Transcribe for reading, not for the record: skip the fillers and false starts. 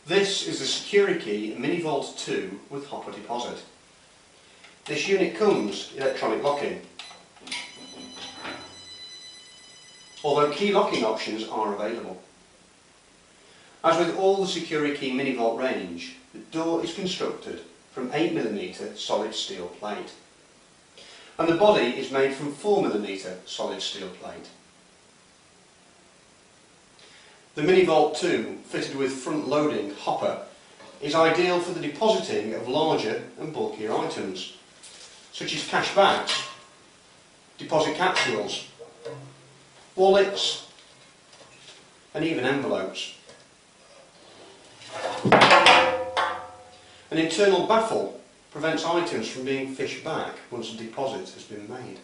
This is the Securikey Mini Vault 2 with hopper deposit. This unit comes electronic locking, although key locking options are available. As with all the Securikey Mini Vault range, the door is constructed from 8mm solid steel plate, and the body is made from 4mm solid steel plate. The Mini Vault 2, fitted with front-loading hopper, is ideal for the depositing of larger and bulkier items, such as cash bags, deposit capsules, wallets, and even envelopes. An internal baffle prevents items from being fished back once a deposit has been made.